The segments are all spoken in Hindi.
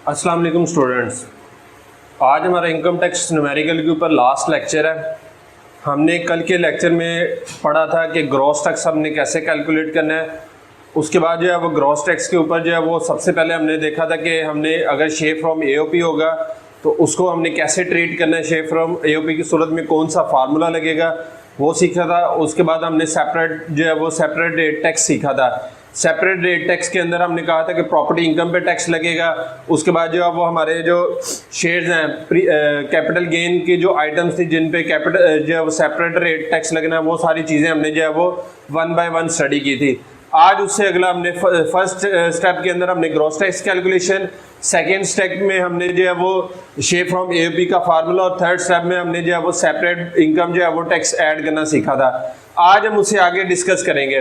अस्सलाम वालेकुम स्टूडेंट्स। आज हमारा इनकम टैक्स न्यूमेरिकल के ऊपर लास्ट लेक्चर है। हमने कल के लेक्चर में पढ़ा था कि ग्रॉस टैक्स हमने कैसे कैलकुलेट करना है। उसके बाद जो है वो ग्रॉस टैक्स के ऊपर जो है वो सबसे पहले हमने देखा था कि हमने अगर शेयर फ्रॉम एओपी होगा तो उसको हमने कैसे ट्रीट करना है। शेयर फ्रॉम एओपी की सूरत में कौन सा फार्मूला लगेगा वो सीखा था। उसके बाद हमने सेपरेट जो है वो सेपरेट रेट टैक्स सीखा था। सेपरेट रेट टैक्स के अंदर हमने कहा था कि प्रॉपर्टी इनकम पे टैक्स लगेगा। उसके बाद जो है वो हमारे जो शेयर्स हैं कैपिटल गेन की जो आइटम्स थी जिन पे कैपिटल जो है वो सेपरेट रेट टैक्स लगना है, वो सारी चीज़ें हमने जो है वो 1 बाय 1 स्टडी की थी। आज उससे अगला हमने फर्स्ट स्टेप के अंदर हमने gross tax calculation, second step में हमने जो है वो शेयर फ्रॉम एओपी का फार्मूला और थर्ड स्टेप में हमने जो है वो सेपरेट इनकम जो है वो टैक्स ऐड करना सीखा था। आज हम उसे आगे डिस्कस करेंगे।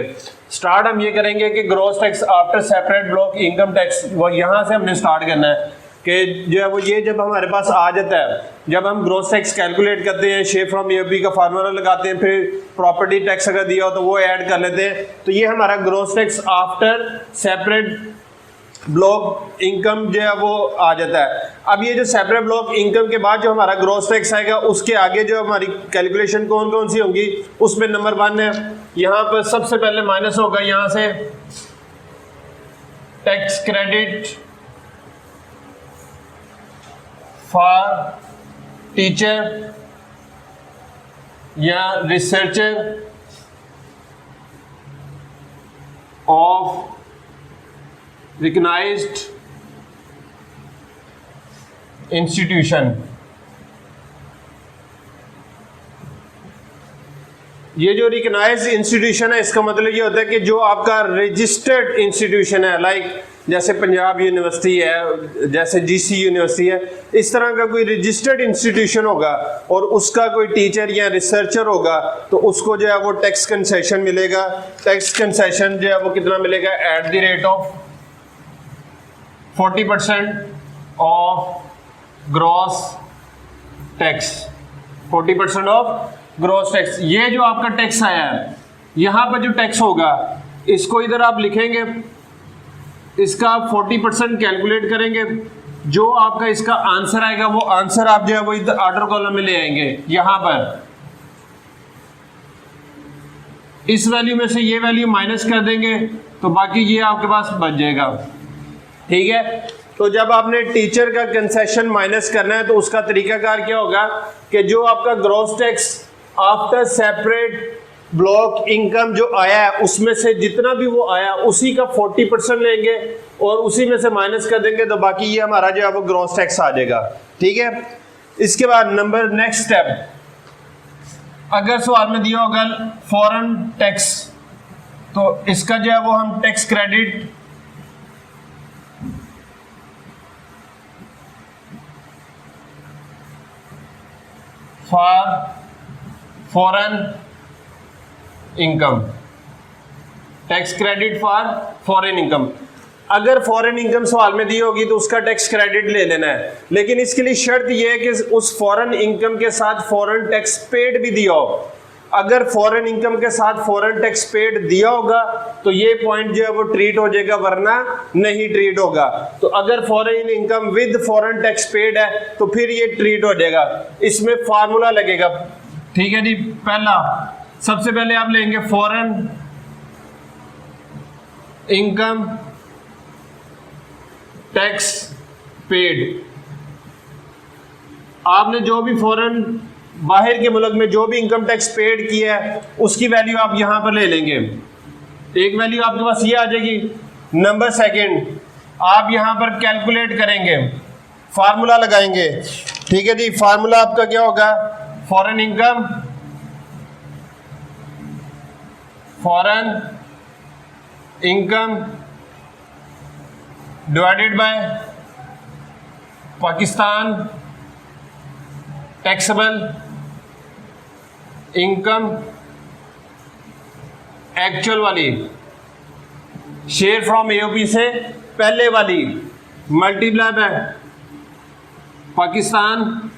स्टार्ट हम ये करेंगे कि gross tax after separate block income tax, वो यहाँ से हमने स्टार्ट करना है कि जो है वो ये जब हमारे पास आ जाता है, जब हम ग्रॉस टैक्स कैलकुलेट करते हैं, शेयर फ्रॉम एओपी का फार्मूला लगाते हैं, फिर प्रॉपर्टी टैक्स अगर दिया हो तो वो ऐड कर लेते हैं, तो ये हमारा gross tax after separate block income जो है वो आ जाता है। अब ये जो सेपरेट ब्लॉक इनकम के बाद जो हमारा ग्रॉस टैक्स आएगा उसके आगे जो हमारी कैलकुलेशन कौन कौन सी होंगी, उसमें नंबर 1 है यहाँ पर सबसे पहले माइनस होगा यहाँ से टैक्स क्रेडिट फॉर टीचर या रिसर्चर ऑफ रिकग्नाइज्ड इंस्टीट्यूशन। ये जो रिकग्नाइज्ड इंस्टीट्यूशन है इसका मतलब ये होता है कि जो आपका रजिस्टर्ड इंस्टीट्यूशन है, लाइक जैसे पंजाब यूनिवर्सिटी है, जैसे जीसी यूनिवर्सिटी है, इस तरह का कोई रजिस्टर्ड इंस्टीट्यूशन होगा और उसका कोई टीचर या रिसर्चर होगा तो उसको जो है वो टैक्स कंसेशन मिलेगा। टैक्स कंसेशन जो है वो कितना मिलेगा, at the rate of 40% of gross tax. 40% of gross tax. ये जो आपका टैक्स आया है यहाँ पर जो टैक्स होगा इसको इधर आप लिखेंगे, इसका 40% कैलकुलेट करेंगे, जो आपका इसका आंसर आएगा वो आंसर आप जो है वो इधर ऑर्डर कॉलम में ले आएंगे। यहाँ पर इस वैल्यू में से ये वैल्यू माइनस कर देंगे तो बाकी ये आपके पास बच जाएगा। ठीक है, तो जब आपने टीचर का कंसेशन माइनस करना है तो उसका तरीकाकार क्या होगा कि जो आपका gross tax after separate block income जो आया है उसमें से जितना भी वो आया उसी का 40% लेंगे और उसी में से माइनस कर देंगे तो बाकी ये हमारा जो है वो ग्रॉस टैक्स आ जाएगा। ठीक है, इसके बाद नंबर नेक्स्ट स्टेप, अगर सवाल में दिया होगा फॉरेन टैक्स तो इसका जो है वो हम tax credit for foreign income, tax credit for foreign income. अगर फॉरेन इनकम सवाल में दी होगी तो उसका टैक्स क्रेडिट ले लेना है, लेकिन इसके लिए शर्त यह है कि उस फॉरेन इनकम के साथ फॉरेन टैक्स पेड भी दिया हो। अगर फॉरेन इनकम के साथ फॉरेन टैक्स पेड दिया होगा तो ये पॉइंट जो है वो ट्रीट हो जाएगा, वरना नहीं ट्रीट होगा। तो अगर foreign income with foreign tax paid है तो फिर ये ट्रीट हो जाएगा। इसमें फार्मूला लगेगा। ठीक है जी, पहला सबसे पहले आप लेंगे फॉरेन इनकम टैक्स पेड। आपने जो भी फॉरेन बाहर के मुल्क में जो भी इनकम टैक्स पेड किया है उसकी वैल्यू आप यहां पर ले लेंगे। एक वैल्यू आपके पास ये आ जाएगी। नंबर सेकंड, आप यहां पर कैलकुलेट करेंगे, फार्मूला लगाएंगे। ठीक है जी, फार्मूला आपका क्या होगा, foreign income, foreign income divided bye Pakistan taxable income actual वाली, शेयर फ्रॉम एओपी से पहले वाली, multiply by Pakistan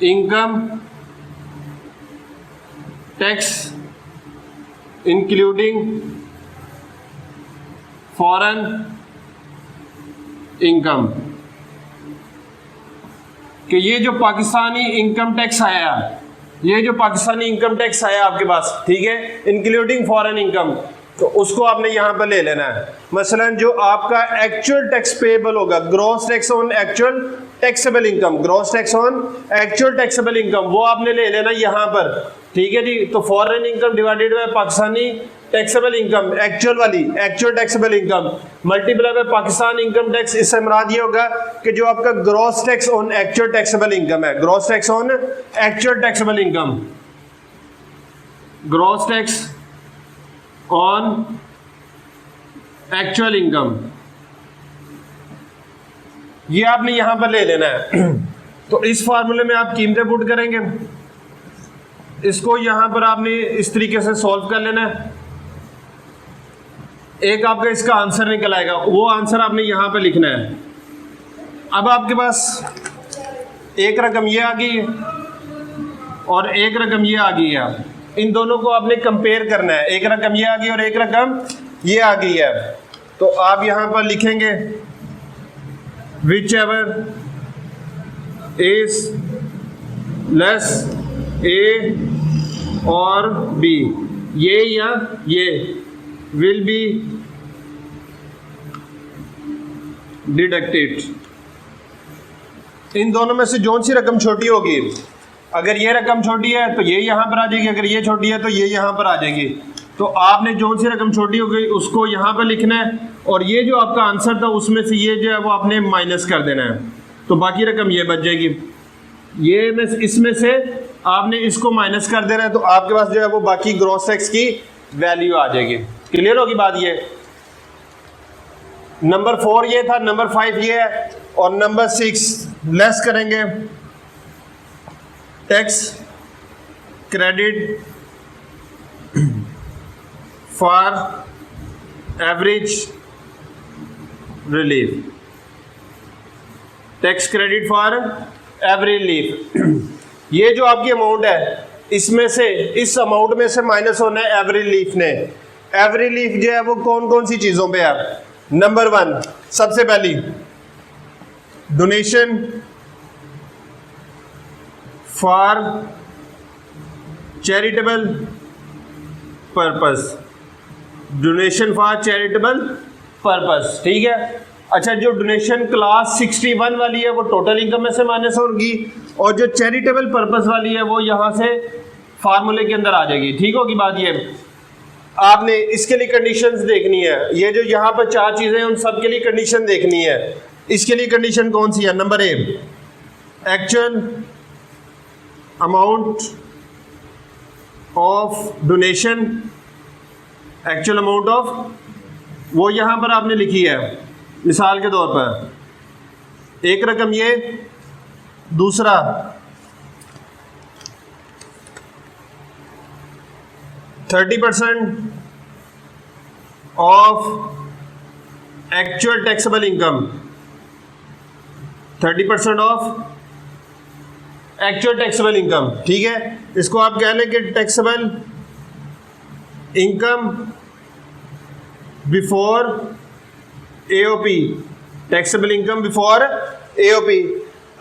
income tax including foreign income कि ये जो पाकिस्तानी इनकम टैक्स आया, ये जो पाकिस्तानी इनकम टैक्स आया आपके पास, ठीक है, इंक्लूडिंग फॉरेन इनकम, तो उसको आपने यहां पर ले लेना है। मसलन जो आपका एक्चुअल टैक्स पेएबल होगा, gross tax on actual taxable income, gross tax on actual taxable income, वो आपने ले लेना यहां पर, ठीक है जी। तो foreign income divided by Pakistani taxable income, actual वाली actual taxable income multiply by Pakistan income tax, इससे मुराद ये होगा कि जो आपका gross tax on actual taxable income है, gross tax on actual taxable income, gross tax on actual income, ये आपने यहां पर ले लेना है। तो इस फार्मूले में आप कीमतें पुट करेंगे, इसको यहां पर आपने इस तरीके से सॉल्व कर लेना है। एक आपका इसका आंसर निकल आएगा, वो आंसर आपने यहां पर लिखना है। अब आपके पास एक रकम ये आ गई है और एक रकम ये आ गई है, इन दोनों को आपने कंपेयर करना है। एक रकम ये आ गई और एक रकम ये आ गई है, तो आप यहां पर लिखेंगे whichever is less A और B, ये या ये will be deducted। इन दोनों में से कौन सी रकम छोटी होगी? अगर ये रकम छोटी है तो ये यहाँ पर आ जाएगी, अगर ये छोटी है तो ये यहाँ पर आ जाएगी। तो आपने जो सी रकम छोटी हो गई उसको यहाँ पर लिखना है, और ये जो आपका आंसर था उसमें से ये जो है वो आपने माइनस कर देना है, तो बाकी रकम ये बच जाएगी। ये में इसमें से आपने इसको माइनस कर देना है, तो आपके पास जो है वो बाकी ग्रॉस टैक्स की वैल्यू आ जाएगी। क्लियर होगी बात? ये नंबर 4 ये था, नंबर 5 ये है, और नंबर 6 लेस करेंगे tax credit for average relief, tax credit for average relief. ये जो आपकी अमाउंट है इसमें से, इस अमाउंट में से माइनस होना है एवरेज रिलीफ ने। एवरेज रिलीफ जो है वो कौन कौन सी चीजों पे है? नंबर 1 सबसे पहली donation for charitable purpose, donation for charitable purpose, ठीक है। अच्छा, जो डोनेशन क्लास 61 वाली है वो टोटल इनकम में से माइनस होगी, और जो चैरिटेबल पर्पस वाली है वो यहां से फार्मूले के अंदर आ जाएगी। ठीक होगी बात? ये आपने इसके लिए कंडीशंस देखनी है। ये जो यहाँ पर 4 चीजें हैं उन सब के लिए कंडीशन देखनी है। इसके लिए कंडीशन कौन सी है? Number 1 actual amount of donation, actual amount of, वो यहां पर आपने लिखी है। मिसाल के तौर पर एक रकम ये, दूसरा 30% of actual taxable income, 30% of actual taxable income, ठीक है। इसको आप कह लें कि taxable income before AOP, taxable income before AOP.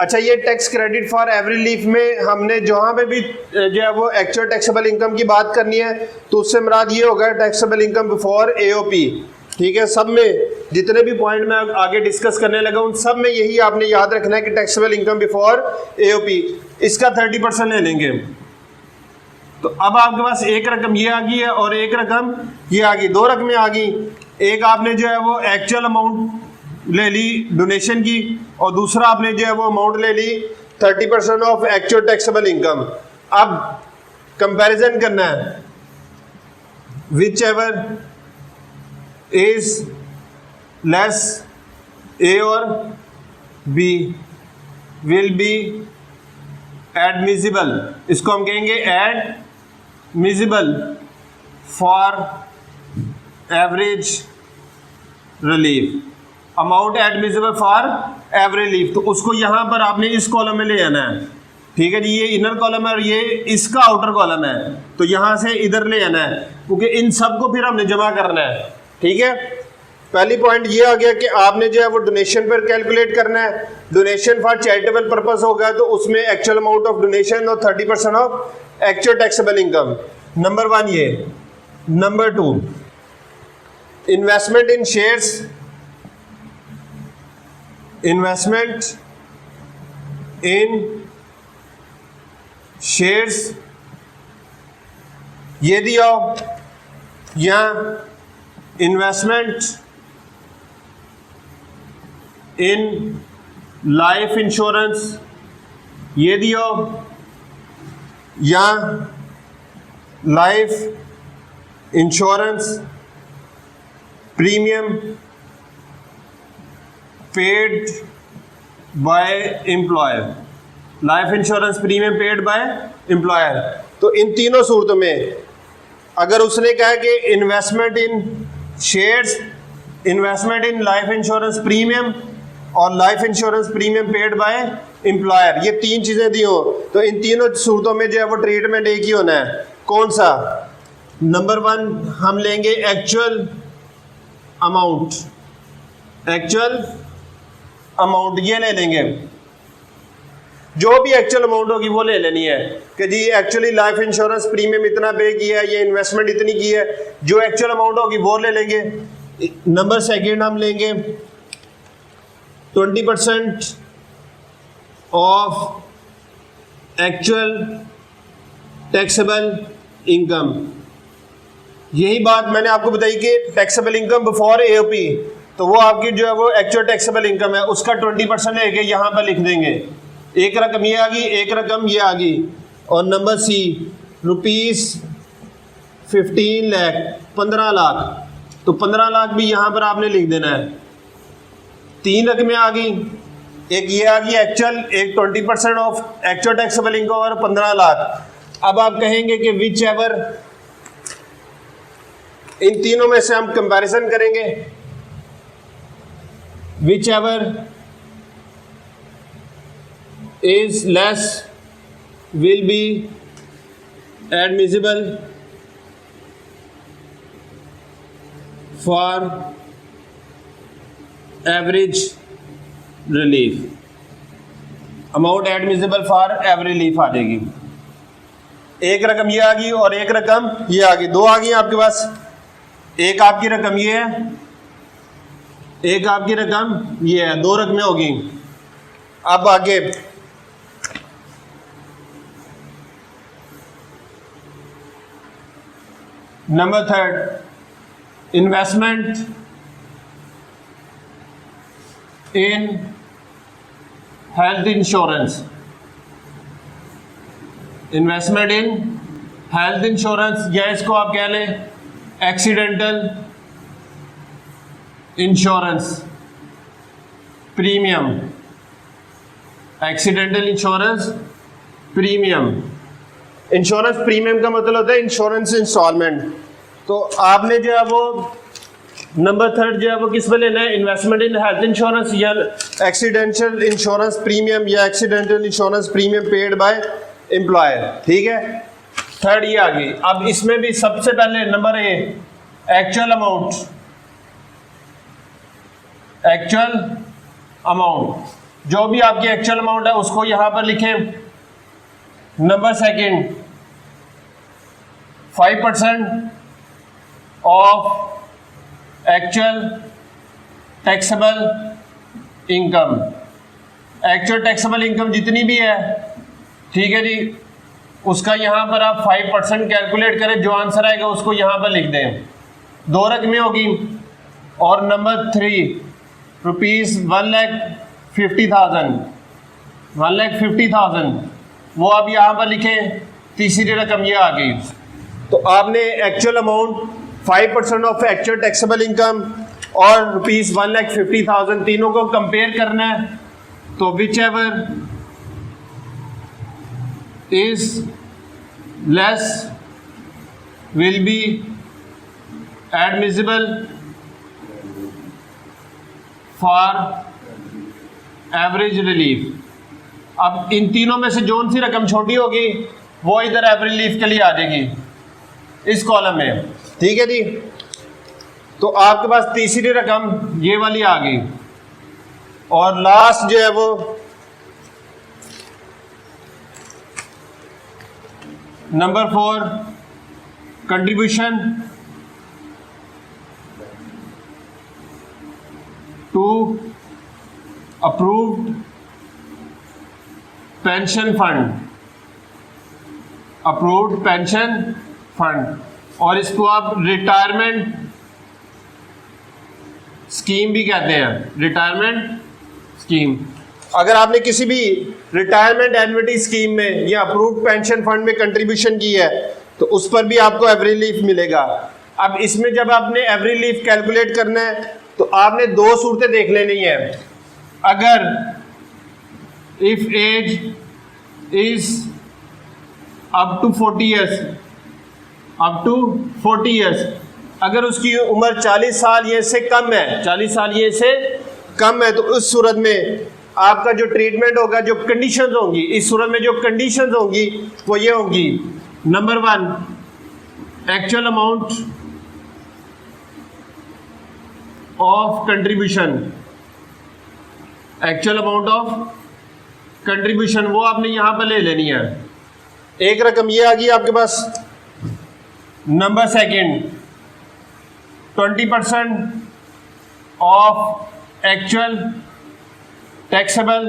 अच्छा, ये tax credit for every relief में हमने जहाँ पे भी जो है वो एक्चुअल टैक्सेबल इनकम की बात करनी है तो उससे मुराद ये होगा टैक्सेबल इनकम बिफोर एओपी, ठीक है। सब में जितने भी पॉइंट मैं आगे डिस्कस करने लगा उन सब में यही आपने याद रखना है कि टैक्सेबल इनकम बिफोर एओपी, इसका 30% ले लेंगे। तो अब आपके पास एक रकम ये आ गई है और एक रकम ये आ गई, 2 रकमें आ गई। एक आपने जो है वो एक्चुअल अमाउंट ले ली डोनेशन की, और दूसरा आपने जो है वो अमाउंट ले ली 30% ऑफ एक्चुअल टैक्सेबल इनकम। अब कंपैरिजन करना है, विच एवर इज लेस ए और बी विल बी एडमिसिबल, इसको हम कहेंगे admissible for average relief, amount admissible for average relief. तो उसको यहां पर आपने इस कॉलम में ले आना है, ठीक है जी। ये इनर कॉलम है और ये इसका आउटर कॉलम है, तो यहां से इधर ले आना है, क्योंकि इन सब को फिर हमने जमा करना है, ठीक है। पहली पॉइंट ये आ गया कि आपने जो है वो डोनेशन पर कैलकुलेट करना है। डोनेशन फॉर चैरिटेबल पर्पस होगा तो उसमें एक्चुअल अमाउंट ऑफ डोनेशन और 30% of actual taxable income. Number 1 ये। Number 2 investment in shares, investment in shares ये दिया, या इन्वेस्टमेंट इन लाइफ इंश्योरेंस ये दिया, या life insurance premium paid by employer, life insurance premium paid by employer. तो इन तीनों सूरतों में अगर उसने कहा कि investment in shares, investment in life insurance premium और life insurance premium paid by employer, ये 3 चीज़ें दी हो, तो इन तीनों सूरतों में जो है वो ट्रीटमेंट एक ही होना है। कौन सा? नंबर 1 हम लेंगे एक्चुअल अमाउंट, एक्चुअल अमाउंट ये ले लेंगे, जो भी एक्चुअल अमाउंट होगी वो ले लेनी है कि जी एक्चुअली लाइफ इंश्योरेंस प्रीमियम इतना पे किया है, ये इन्वेस्टमेंट इतनी की है, जो एक्चुअल अमाउंट होगी वो ले लेंगे। नंबर 2 हम लेंगे 20% ऑफ एक्चुअल टैक्सेबल इनकम। यही बात मैंने आपको बताई कि टैक्सेबल इनकम बिफोर एओपी, तो वो आपकी जो है वो एक्चुअल टैक्सेबल इनकम है, उसका 20% लेके यहाँ पर लिख देंगे। एक रकम ये आ गई, एक रकम ये आ गई। और नंबर सी ₹15 लाख, 15 लाख, तो 15 लाख भी यहाँ पर आपने लिख देना है। 3 रकमें आ गई, एक ये आ गई एक्चुअल, एक 20% ऑफ एक्चुअल टैक्सेबल इनकम और 15 लाख। अब आप कहेंगे कि विच एवर, इन तीनों में से हम कंपैरिजन करेंगे, whichever is less will be admissible for average relief, amount admissible for average relief आ जाएगी। एक रकम ये आ गई और एक रकम ये आ गई, 2 आ गई आपके पास। एक आपकी रकम ये है, एक आपकी रकम ये है, 2 रकमें होगी। अब आगे number 3 investment in health insurance, investment in health insurance, या इसको आप कह लें accidental insurance premium, accidental insurance premium. Insurance premium का मतलब होता है इंश्योरेंस इंस्टॉलमेंट। तो आपने जो है वो नंबर 3 जो है वो किस पे लेना है, इन्वेस्टमेंट इन हेल्थ इंश्योरेंस या एक्सीडेंटल इंश्योरेंस प्रीमियम या accidental insurance premium paid by employer. ठीक है, 3 ये आ गई। अब इसमें भी सबसे पहले number A actual amount, actual amount, जो भी आपकी एक्चुअल अमाउंट है उसको यहां पर लिखें। Number 2 5% of actual taxable income, actual taxable income जितनी भी है, ठीक है जी, उसका यहाँ पर आप 5% कैलकुलेट करें, जो आंसर आएगा उसको यहाँ पर लिख दें। 2 रकमें होगी। और नंबर 3 ₹1,50,000, 1,50,000 वो आप यहाँ पर लिखें। तीसरी रकम ये आ गई। तो आपने actual amount 5% of actual taxable income और ₹1,50,000 तीनों को कंपेयर करना है। तो which ever is less will be admissible for average relief. अब इन तीनों में से जोन सी रकम छोटी होगी वो इधर एवरेज रिलीफ के लिए आ जाएगी इस कॉलम में। ठीक है जी। तो आपके पास तीसरी रकम ये वाली आ गई। और लास्ट जो है वो number 4, contribution to approved pension fund, approved pension fund, और इसको आप रिटायरमेंट स्कीम भी कहते हैं, रिटायरमेंट स्कीम। अगर आपने किसी भी रिटायरमेंट एन्युटी स्कीम में या अप्रूव्ड पेंशन फंड में कंट्रीब्यूशन की है तो उस पर भी आपको एवरी रिलीफ मिलेगा। अब इसमें जब आपने एवरी रिलीफ कैलकुलेट करना है तो आपने दो सूरतें देख लेनी है। अगर if age is up to 40 years, up to 40 years, अगर उसकी उम्र 40 साल ये से कम है, 40 साल ये से कम है, तो उस सूरत में आपका जो ट्रीटमेंट होगा, जो कंडीशंस होंगी, इस सूरत में जो कंडीशंस होंगी वो ये होंगी। Number 1, actual amount of contribution, actual amount of contribution वो आपने यहां पर ले लेनी है। एक रकम ये आ गई आपके पास। Number 2, 20% of actual taxable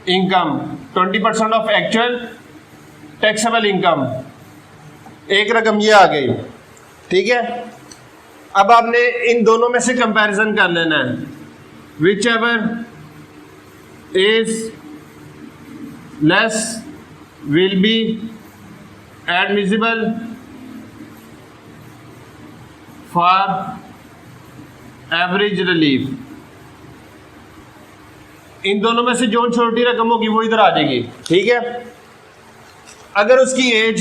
income, 20% of actual taxable income, एक रकम ये आ गई। ठीक है, अब आपने इन दोनों में से कंपैरिजन कर लेना है। Whichever is less will be admissible for average relief. इन दोनों में से जो छोटी रकम होगी वो इधर आ जाएगी। ठीक है, अगर उसकी एज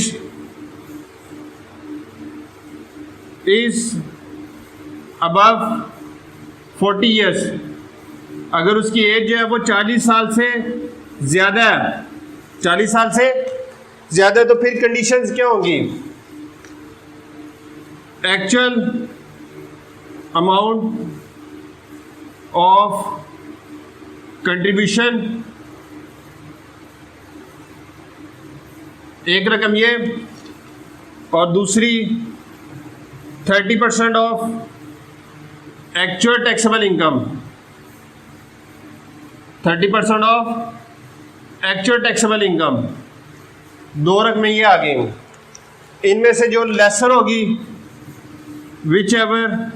इज अबव 40 ईयर्स, अगर उसकी एज जो है वो 40 साल से ज्यादा है, 40 साल से ज्यादा, तो फिर कंडीशंस क्या होंगी? एक्चुअल अमाउंट ऑफ कंट्रीब्यूशन, एक रकम ये, और दूसरी 30% of actual taxable income, 30% of actual taxable income. दो रकमें ये आ गई। इनमें से जो लेसर होगी, which ever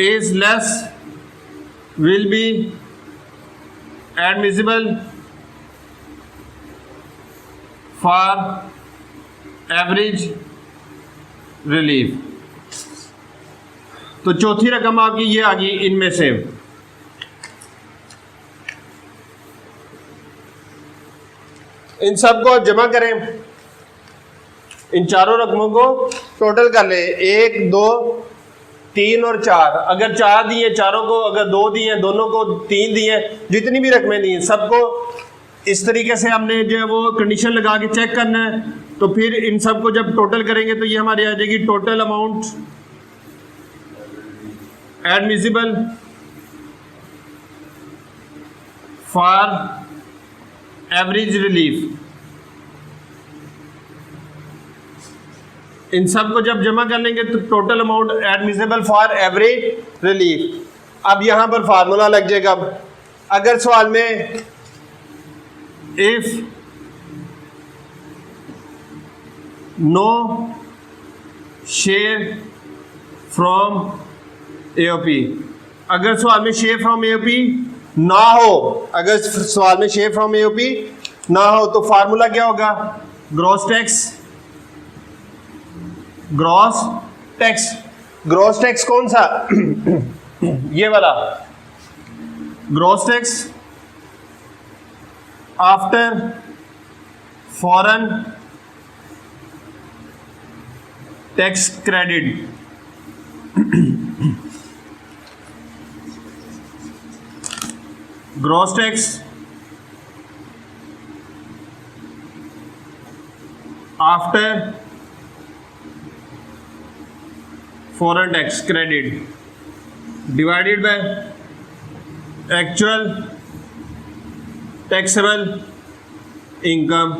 is less will be admissible for average relief. तो चौथी रकम आपकी ये आ गई इनमें से। इन सब को जमा करें, इन चारों रकमों को टोटल कर ले, 1, 2, 3 और 4। अगर 4 दिए चारों को, अगर 2 दिए दोनों को, 3 दिए, जितनी भी रकमें दी सबको इस तरीके से हमने जो है वो कंडीशन लगा के चेक करना है। तो फिर इन सब को जब टोटल करेंगे तो ये हमारी आ जाएगी total amount admissible for average relief. इन सब को जब जमा कर लेंगे तो total amount admissible for average relief. अब यहां पर फार्मूला लग जाएगा। अगर सवाल में if no share from AOP, अगर सवाल में शेयर फ्रॉम एओपी ना हो, अगर सवाल में शेयर फ्रॉम एओपी ना हो तो फार्मूला क्या होगा? Gross tax, gross tax. Gross tax कौन सा? ये वाला gross tax after foreign tax credit. Gross tax after foreign tax credit divided by actual taxable income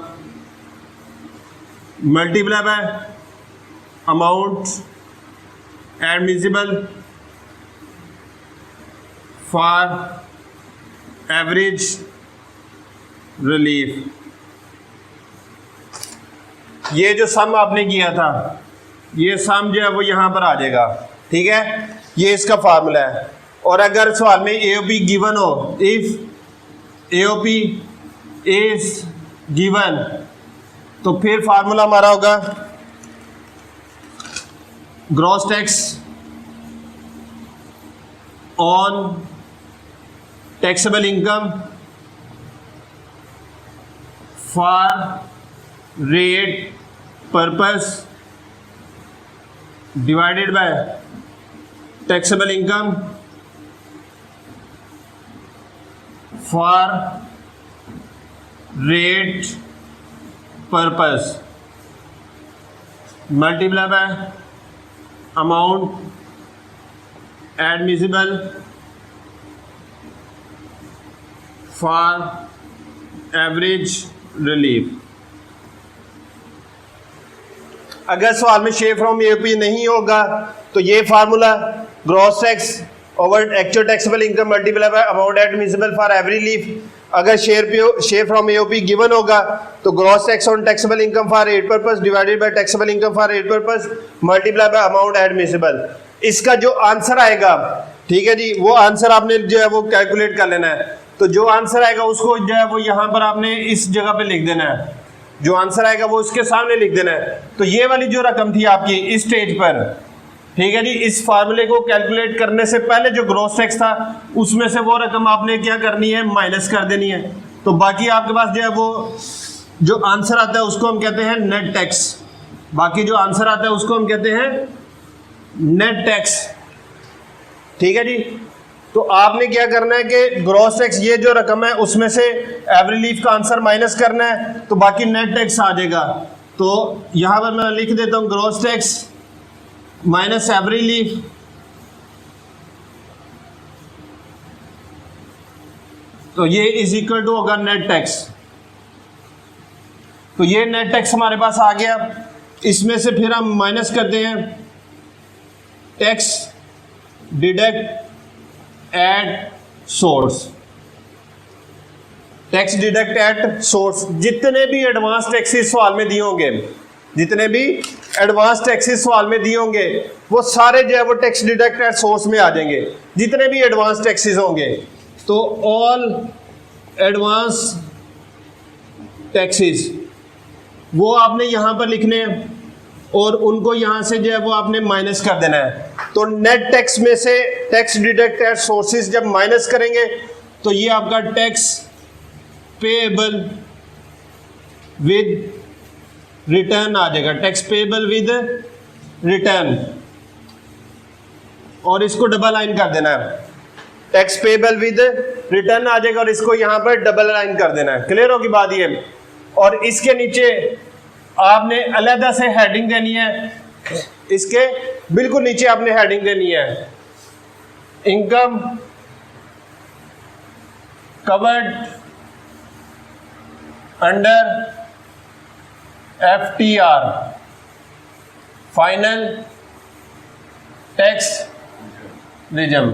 multiply bye amount admissible for average relief. ये जो सम आपने किया था, ये सम जो है वो यहां पर आ जाएगा, ठीक है, ये इसका फार्मूला है। और अगर सवाल में एओपी गिवन हो, इफ एओपी इज गिवन, तो फिर फार्मूला हमारा होगा gross tax on taxable income for rate purpose divided by taxable income for rate purpose multiply by amount admissible for average relief. अगर सवाल में शेयर फ्रॉम एओपी नहीं होगा तो ये formula gross tax over actual taxable income multiply bye amount admissible for every relief. अगर शेयर फ्रॉम एओपी गिवन होगा तो gross tax on taxable income for rate purpose divided by taxable income for rate purpose multiply by amount admissible. इसका जो आंसर आएगा, ठीक है जी, वो आंसर आपने जो है वो कैलकुलेट कर लेना है। तो जो आंसर आएगा उसको जो है वो यहाँ पर आपने इस जगह पे लिख देना है, जो आंसर आएगा वो उसके सामने लिख देना है। तो ये वाली जो रकम थी आपकी इस स्टेज पर, ठीक है जी, इस फार्मूले को कैलकुलेट करने से पहले जो ग्रॉस टैक्स था उसमें से वो रकम आपने क्या करनी है, माइनस कर देनी है। तो बाकी आपके पास जो है वो जो आंसर आता है उसको हम कहते हैं नेट टैक्स। बाकी जो आंसर आता है उसको हम कहते हैं नेट टैक्स, ठीक है जी। तो आपने क्या करना है कि ग्रॉस टैक्स ये जो रकम है उसमें से एवरी लीफ का आंसर माइनस करना है, तो बाकी नेट टैक्स आ जाएगा। तो यहां पर मैं लिख देता हूं gross tax minus every leaf तो ये इज इक्वल टू होगा नेट टैक्स। तो ये नेट टैक्स हमारे पास आ गया। इसमें से फिर हम माइनस करते हैं tax deduct at source. Tax deduct at source, जितने भी एडवांस टैक्सेस सवाल में दिए होंगे, जितने भी एडवांस टैक्सेस सवाल में दिए होंगे वो सारे जो है वो टैक्स डिडक्ट एट सोर्स में आ जाएंगे। जितने भी एडवांस टैक्सेस होंगे तो ऑल एडवांस टैक्सेस वो आपने यहां पर लिखने हैं और उनको यहां से जो है वो आपने माइनस कर देना है। तो नेट टैक्स में से टैक्स डिडक्ट एट सोर्सेज जब माइनस करेंगे तो ये आपका टैक्स पेएबल विद रिटर्न आ जाएगा, टैक्स पेएबल विद रिटर्न, और इसको डबल लाइन कर देना है। टैक्स पेएबल विद रिटर्न आ जाएगा और इसको यहां पर डबल लाइन कर देना है। क्लियर होगी बात ये। और इसके नीचे आपने अलग से हेडिंग देनी है, इसके बिल्कुल नीचे आपने हेडिंग देनी है income covered under FTR final tax regime.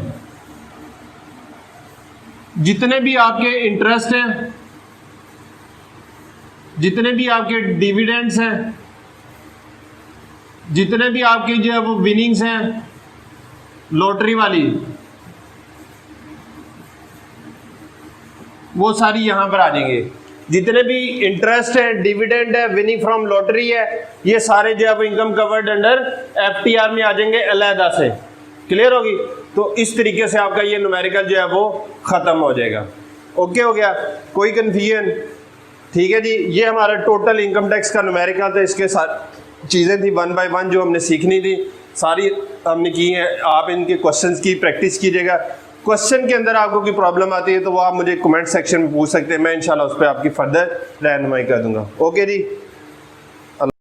जितने भी आपके इंटरेस्ट हैं, जितने भी आपके डिविडेंड्स हैं, जितने भी आपकी जो है वो विनिंग्स हैं लॉटरी वाली, वो सारी यहां पर आ जाएंगे। जितने भी इंटरेस्ट है, डिविडेंड है, विनिंग फ्रॉम लॉटरी है, ये सारे जो है वो इनकम कवर्ड अंडर FTR में आ जाएंगे अलहदा से। क्लियर होगी। तो इस तरीके से आपका ये न्यूमेरिकल जो है वो खत्म हो जाएगा। ओके हो गया, कोई कंफ्यूजन? ठीक है जी, ये हमारा टोटल इनकम टैक्स का न्यूमेरिकल था। इसके साथ चीज़ें थी 1 बाय 1 जो हमने सीखनी थी, सारी हमने की है। आप इनके क्वेश्चंस की प्रैक्टिस कीजिएगा। क्वेश्चन के अंदर आपको कोई प्रॉब्लम आती है तो वो आप मुझे कमेंट सेक्शन में पूछ सकते हैं, मैं इंशाल्लाह उस पर आपकी फर्दर रहनुमाई कर दूंगा। ओके जी।